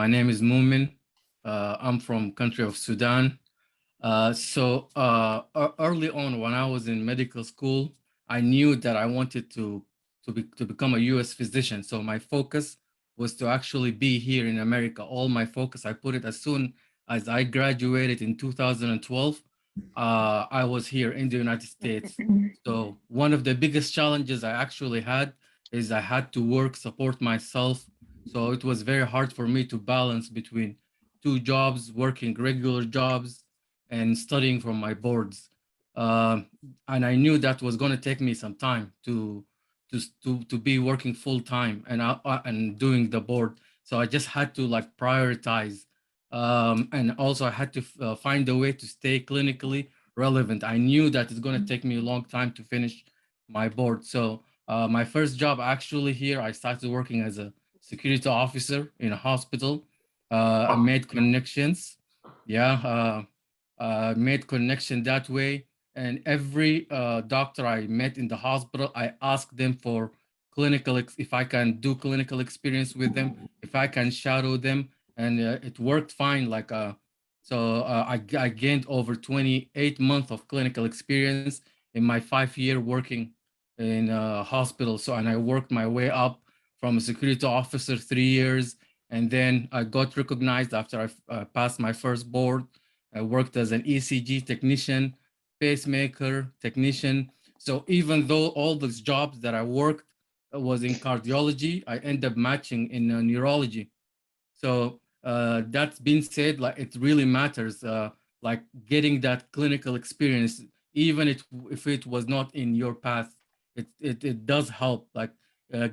My name is Moomin. I'm from country of Sudan. Early on, when I was in medical school, I knew that I wanted to become a U.S. physician. So my focus was to actually be here in America. All my focus, I put it as soon as I graduated in 2012. I was here in the United States. So one of the biggest challenges I actually had is I had to work, support myself. So it was very hard for me to balance between two jobs, working regular jobs and studying from my boards. And I knew that was going to take me some time to be working full time and doing the board. So I just had to like prioritize. And also I had to find a way to stay clinically relevant. I knew that it's going to take me a long time to finish my board. So my first job actually here, I started working as a security officer in a hospital. I made connections. Yeah, made connection that way. And every doctor I met in the hospital, I asked them for if I can do clinical experience with them, if I can shadow them, and it worked fine. I gained over 28 months of clinical experience in my 5 year working in a hospital. So, and I worked my way up from a security officer 3 years, and then I got recognized after I passed my first board. I worked as an ECG technician, pacemaker technician. So even though all these jobs that I worked was in cardiology, I ended up matching in neurology. So that's been said, like it really matters, like getting that clinical experience, even if it was not in your path, it does help. Like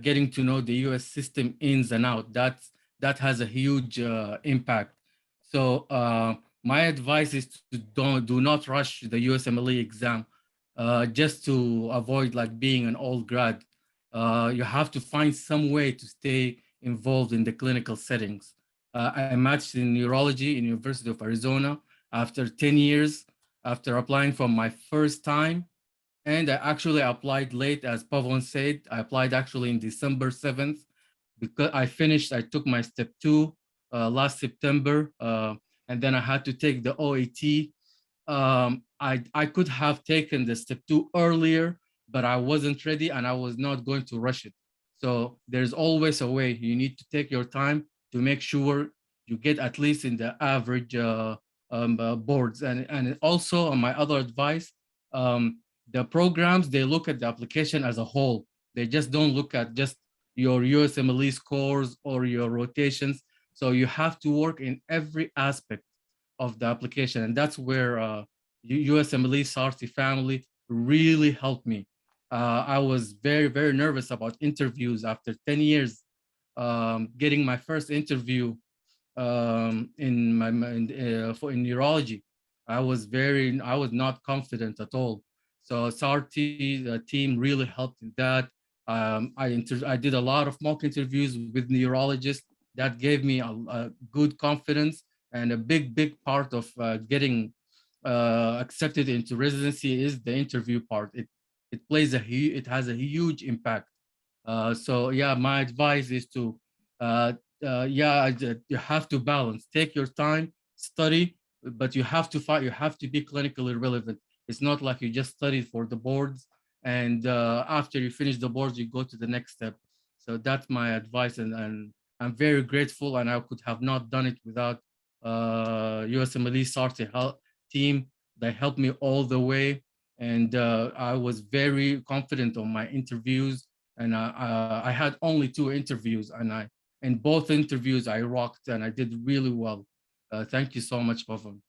getting to know the U.S. system ins and out. That has a huge impact. So my advice is to do not rush the USMLE exam, just to avoid like being an old grad. You have to find some way to stay involved in the clinical settings. I matched in neurology in University of Arizona after 10 years, after applying for my first time. And I actually applied late, as Pavon said. I applied actually in December 7th because I took my step two last September, and then I had to take the OAT. I could have taken the step two earlier, but I wasn't ready and I was not going to rush it. So there's always a way. You need to take your time to make sure you get at least in the average boards. And also my other advice, the programs, they look at the application as a whole. They just don't look at just your USMLE scores or your rotations. So you have to work in every aspect of the application. And that's where USMLE Sarti family really helped me. I was very, very nervous about interviews after 10 years, getting my first interview in neurology. I was not confident at all. So Sarti, the team really helped in that. I did a lot of mock interviews with neurologists that gave me a good confidence, and a big part of getting accepted into residency is the interview part. It has a huge impact. So yeah, my advice is to uh, you have to balance. Take your time, study, but you have to fight. You have to be clinically relevant. It's not like you just studied for the boards and after you finish the boards, you go to the next step. So that's my advice, and I'm very grateful, and I could have not done it without USMLE Sarti team. They helped me all the way, and I was very confident on my interviews. And I had only 2 interviews, and in both interviews I rocked, and I did really well. Thank you so much, Pavan.